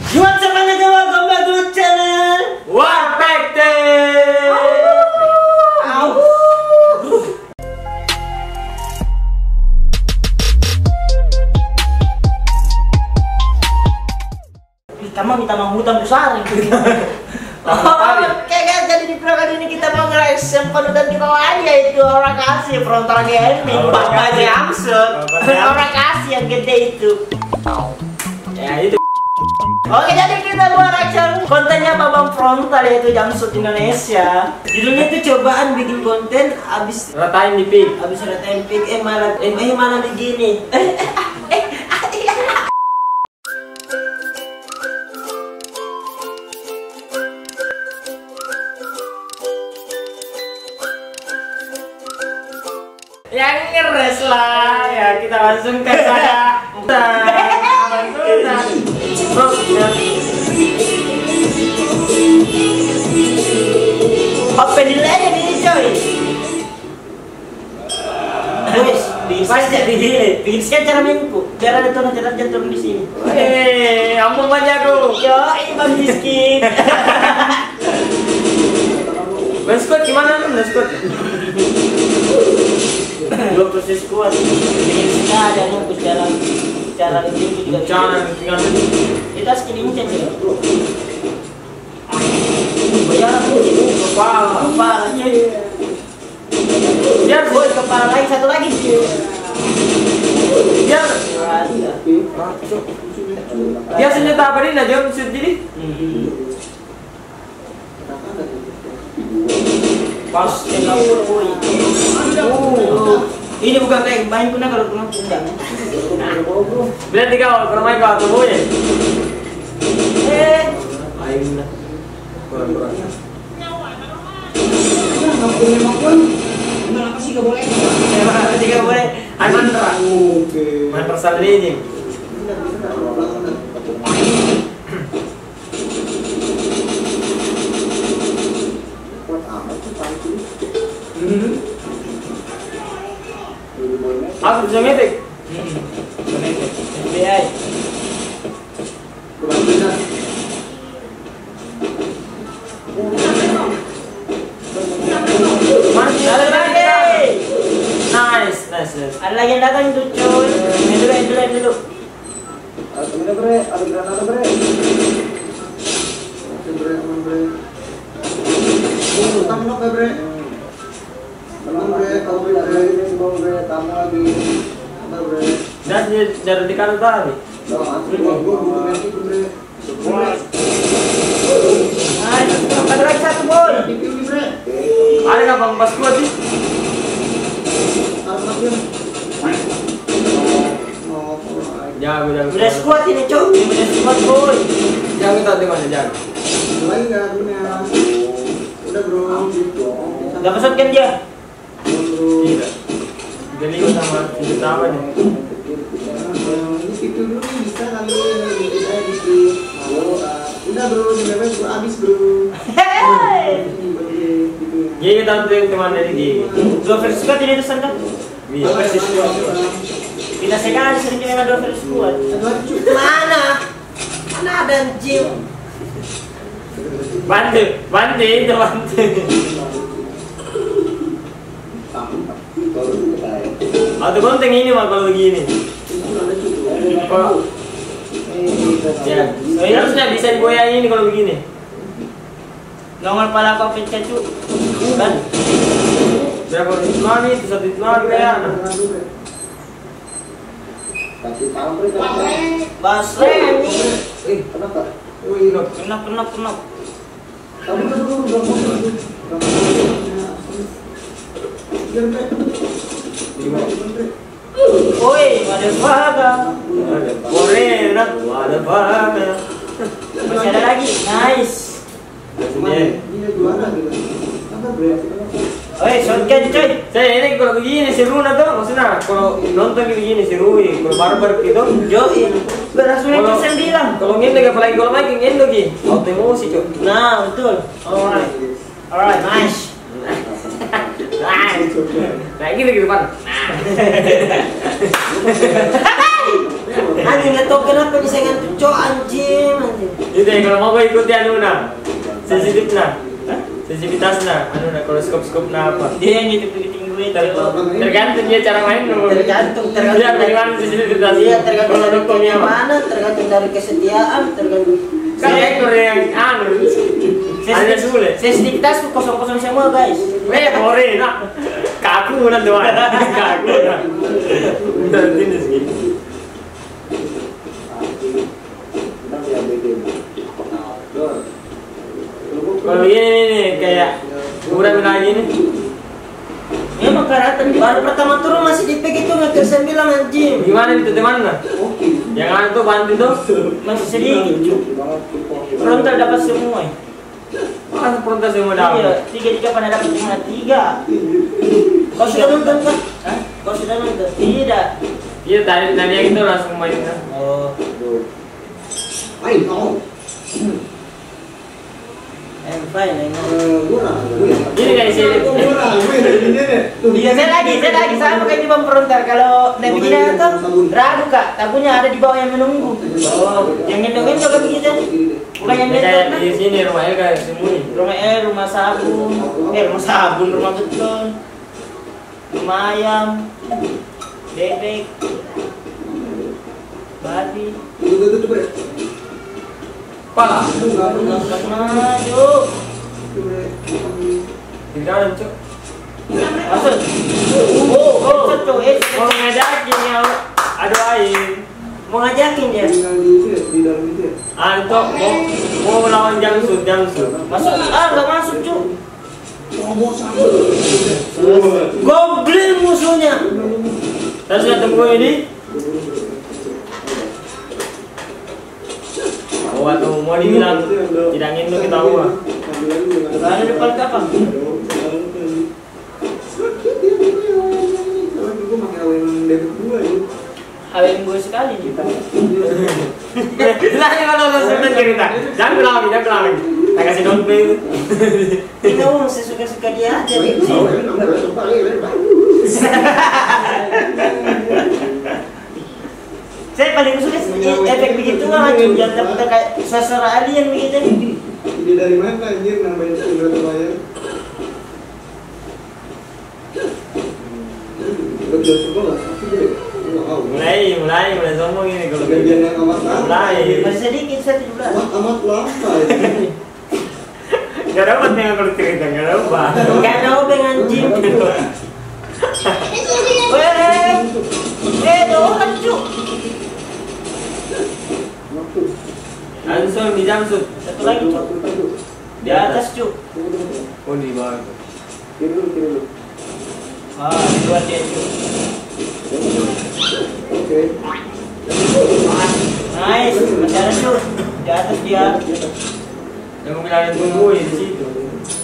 What's up mga kawan, welcome back to the channel Warpekte. Kita minta menghutang besar. Oke guys, jadi di vlog kali ini kita mau nge-reaction penutup kita lagi, yaitu orang kasih frontal gaming Bapak Jamsud. Orang kasih yang gede itu. Ya itu. Oke, jadi kita mau reaction kontennya Babang Frontal, yaitu Jamsud Indonesia. Judulnya itu cobaan bikin konten abis Ratain di pik. abis ratain pick malah begini. Yang ngeres lah ya, kita langsung ke saya. Apa nilainya nih coy? Wes, bisa jadi bikin sekian cara minggu. Biar ada turun jantung di sini. Ampun banyak Yo, Bang miskin. Meskot gimana lu meskot? Dua proses kuat. Ini ada yang cara ini juga. Jangan tinggal Kita segini aja sih. Bayar kepala aja. Biar boy kepala lagi satu lagi. biar dia senjata apa nih najam shoot jadi Pas ini bukan kayak main kuna kalau kuna tidak. berarti kau bermain kau tuh ya ayo lah kurang Tidak boleh. main persal ini aku bisa ngetik FBI. Ada lagi. nice. Ada lagi yang datang tuh cuy. Main dulu. Ada bre, ada granada bre. Aman bre. Utang nok ya bre. Tenang bre, kalau bre, tamu lagi. Ada bre. Dan dari di kantor tadi Gua nanti bre. Ada lagi satu boy. Ini bre. ada nggak bang pas kuat sih jago Udah squad ini cuy. Udah squad boy. jago tadi mana jago Lagi enggak punya. Udah bro. Gak pesan kan dia? tidak jadi sama cerita apa nih Itu dulu bisa kali ini udah bro, sebenarnya bro habis bro. Gigi kita tuh teman dari Gigi Dua versi squad ini pesan kan? Iya persis Bila sekali sering memang dua versi squad. Mana ada anjing? bantu itu atau konten ini mah kalau begini kalau ya harusnya bisa digoyang ini kalau begini Nongol pala kau pencet cu. Kan? berapa mami itu satu mami ya Basre ini. Kenapa? Kena. Oi, ada baga. Morena ada baga Masih ada lagi. Nice. Ini juara gitu. Apa bre? Oi, shotgun coy. saya ini kalau begini seru na tuh maksudnya kalau nonton begini seru kalau barbar gitu Join. Berasumnya Kalau- kesan bilang. kalau ngendog apalagi kalau main ngendog gitu auto emosi cuy Nah, betul. Alright. Alright, nice. nah gini gitu pan Anjing, laptop kenapa bisa ngantuk cok anjing. Itu ya kalau mau gue ikuti anu nah. Sensitif nah. Sensitivitas nah. Anu nah kalau skop nah apa? Dia yang ngitung gue Tergantung dia cara main. tergantung Dia bagaimana sensitivitas. Iya, tergantung kalau dari dokternya mana, tergantung dari kesetiaan, tergantung kan ekor yang anu. Ada sulit. sensitivitas kosong-kosong semua guys. Ore nak. Kaku na doan. Kaku na. Ini segini. Kalau begini nih kayak kurang lagi nih. Memang karatan baru pertama turun masih di itu nggak ke-9 anjing. Gimana itu teman lah? Yang anu tuh bantu tuh Masih sedikit. Frontal dapat semua. kan frontal semua Iya, dapat. 3 pernah dapat cuma 3. Kau sudah nonton kan? Hah? Kau sudah nonton? Tidak. Iya tadi yang itu langsung main kan. Oh, Ayo, mau. I'm fine. Ini kayak sini. Iya, saya lagi sama kayak di bawah frontal. Kalau naik begini tuh ragu kak, tabunya ada di bawah yang menunggu. Oh, yang gendong-gendong kan begitu. Bukan yang Kayak gendong. di sini rumah kayak sembunyi. Rumah sabun, rumah beton, rumah ayam, bebek, babi. Pala. Maju. Di dalam cuk. Masuk. Oh, satu. Mau ngajakin ya. Aduh air. Mau ngajakin dia. Di dalam itu ya. Ah itu mau lawan Jamsud. Masuk. Enggak masuk, Cuk. Goblin musuhnya. Terus lihat tunggu ini. Oh, waktu mau dibilang tidak ngindu kita uang. Ada depan apa? Awin gue sekali kita. Lah kalau sudah cerita, jangan bilang lagi. Tak kasih dompet. Ini mau sesuka-suka dia aja. Saya paling suka efek begitu lah, yang dapat kayak suasana alien begitu. Ide dari mana anjir nambahin surat bayar? Udah jelas sekolah, aku jadi Mulai sombong ini kalau gajian yang amat mulai. Masih sedikit, 17. amat lama ya. Gak dapat nih kalau cerita, gak dapat. Enggak ada obeng anjing. Doang Cuk. Langsung di Jamsud. Satu lagi Cuk. Di atas Cuk. Oh di bawah. Kiri dulu. Dua dia Cuk. Oke. Nice, masih ada Cuk. Di atas dia. Yang bilang tunggu di situ.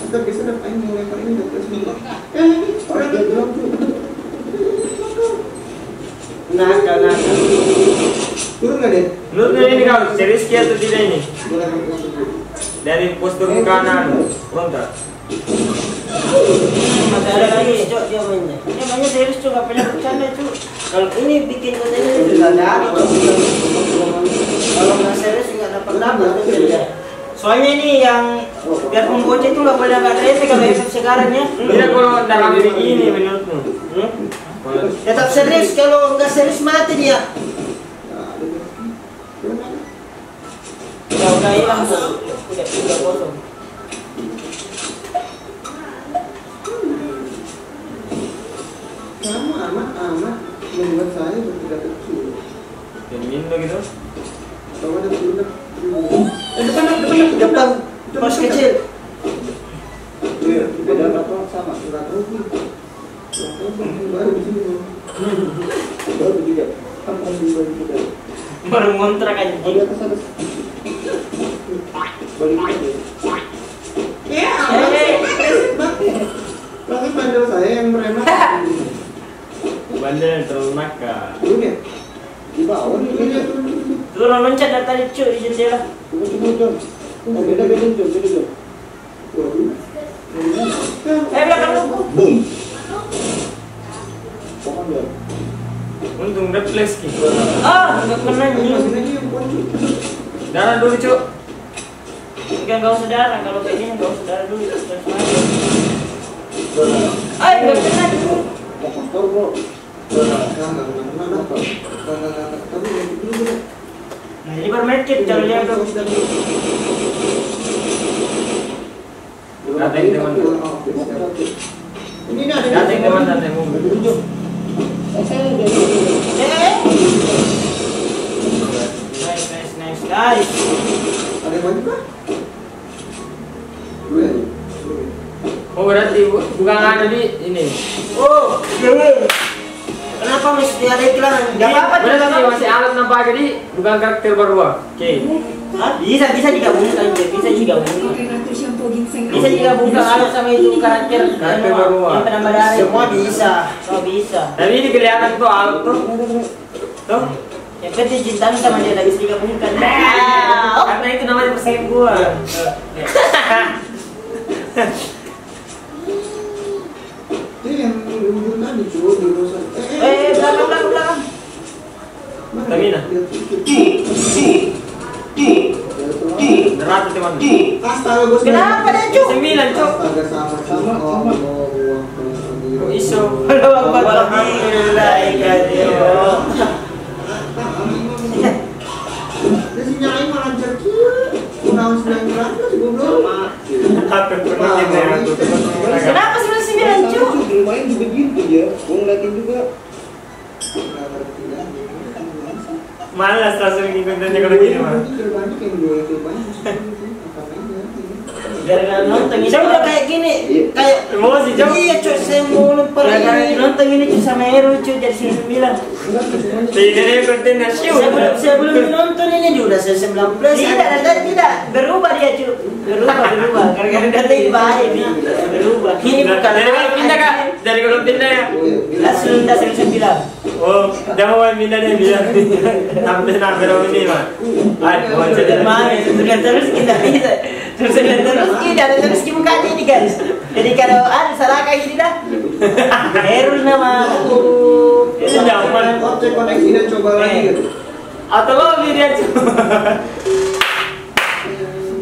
Kita bisa dapat ini lempar ini dapat sini. Orang dia bilang tuh. Nakal. Turun nggak deh? Menurut ini kau serius kia atau tidak ini? Dari postur ke kanan, frontal. Masih ada lagi Cuk dia mainnya. Dia mainnya serius Cuk, gak pernah bercanda Cuk. Kalau ini bikin kontennya juga ada. Kalau nggak serius nggak dapat Soalnya ini yang biar pembocah itu nggak boleh nggak ada efek kalau efek sekarang ya. Tidak kalau dalam begini menurutmu? Tetap serius, kalau nggak serius mati dia. Udah hilang tuh, udah kosong. Kamu amat membuat saya bertiga kecil. Yang Indo gitu. Kalau ada turun Depan pos kecil. Iya, beda apa sama? Nggak tahu sih. Baru di sini. Baru juga. Kamu baru juga. Baru ngontrak aja. Di atas atas. Balik lagi. Ya. Tapi bandel saya yang meremat. Bandel terlalu nakal. Turun ya? Di bawah nih. Ini turun. Turun loncat dari tadi Cuk di jendela. Turun. Oh, beda Jom. Belakang lu. Boom. Pohon dia. Untung refleks gitu. Nggak kena nih. Ini yang kunci. Darah dulu cuk. Bukan kau saudara, kalau kayak gini kau saudara dulu. Ay, nggak kena dulu. Motor bro. Nggak dapat. Tapi dulu. Nah, ini baru medkit, kalau dia udah Datang teman. Ini ada. Datang teman datang mobil. Nice, guys. Ada yang maju kah? Oh berarti bukan ada di ini. Oh, kenapa mesti ada iklan? Gak apa-apa, Berarti masih alat nampak jadi bukan karakter baru. Oke. Bisa digabungkan, bisa digabungkan. Bisa digabungkan alat sama itu karakter baru. yang penambah darah. Semua bisa. Tapi ini kelihatan tuh alat tuh. Tuh. Yang penting cintamu sama dia lagi digabungkan. Karena itu namanya perselingkuhan. Ini yang ujung tadi cuy di Rosan. Belakang. Tamina. Berat teman. Astaga bos. Kenapa dia cu? 9 cok. Astaga sama-sama. Oh iso. Alhamdulillah ikadiyo. Dia si nyai mah lancar kia. Udah 19 goblok. Kenapa 99 cu? Lumayan juga gitu ya. Gua ngeliatin juga. Malas langsung ngikutinnya kalau gini mah. Banyak yang gue banyak. Gara-gara nonton ini saya udah kayak gini, kayak Emosi cok. iya cuy, saya mau lupa lagi nonton ini cuy sama Heru cuy jadi 9. Tidak kontennya show. Saya belum nonton ini dia udah 19. Tidak berubah dia cuy, berubah. Gara-gara data ini bahaya nih, berubah. Ini bukan Dari kalau pindah kak, dari kalau pindah ya. langsung udah 9. Oh, jangan mau pindah deh biar hampir ini mah. Aduh, Terus kita bisa. Terus kita terus mukanya ini guys. Jadi kalau ada salah kayak gini dah. Heru nama aku. Ini zaman Cek koneksi dan coba lagi. atau lo video coba.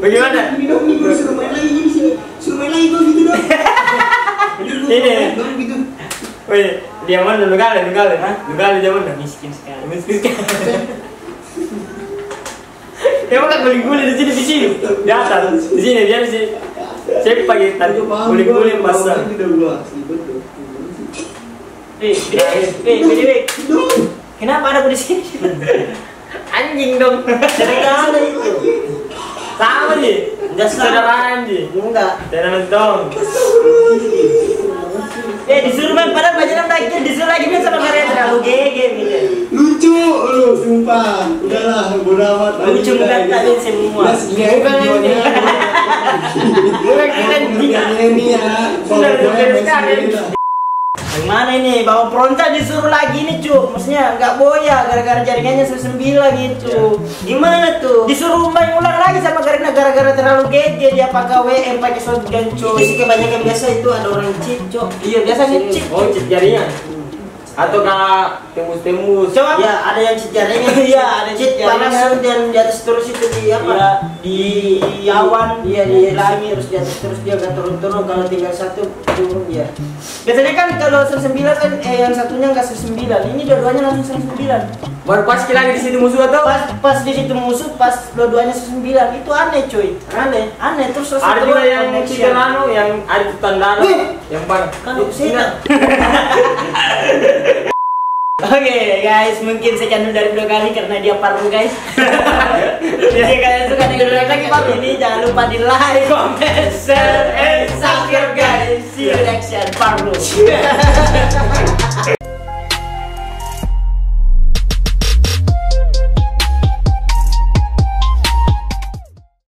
Bagaimana? Ini dong, nih gue suruh main lagi di sini. Suruh main lagi tuh gitu dong. Ini. Dong gitu. Wih, dia mana Nugale zaman dah. Miskin sekali. Emang kan guling-guling di sini, di atas, di sini biar sih. Saya pakai tadi guling-guling basah. Kenapa ada di sini? Anjing dong. Cerita ada itu. Sama nih. Enggak Saudara anjing. Enggak. Jangan dong. Disuruh main padahal bajakan lagi, disuruh lagi main sama kalian terlalu gege gitu. Lucu lu, sumpah. Udahlah, bodo amat. Lucu bukan kalian semua. Bukan ini. Bukan kita ini ya. Yang mana ini? Bawa peronta disuruh lagi nih cu. Maksudnya nggak boya gara-gara jaringannya 9 gitu. Gimana tuh? Disuruh main ulang lagi sama gara-gara terlalu gege dia pakai WM pakai shotgun cu. Isi kebanyakan biasa itu ada orang cheat cu. Iya biasanya cheat. Oh, cheat jaringan. Atau kah tembus. Coba ya ada yang cheat jaringan. Iya ada cheat jaringan dan di atas terus itu di apa? Ya, di awan dia di langit terus di atas terus dia nggak turun-turun kalau tinggal satu turun dia. Biasanya kan kalau 9 kan yang satunya nggak 9. Ini dua-duanya langsung 9. Baru pas lagi di situ musuh atau? Pas di situ musuh pas dua-duanya 9. Itu aneh cuy. Aneh terus Ada juga yang cheat yang ada tanda yang mana? Kan saya. Oke guys, mungkin sekian dulu dari video kali karena dia parlu guys. Jadi kalian suka dengan video lagi parlu ini jangan lupa di like, comment, share, and subscribe guys. See you next time parlu.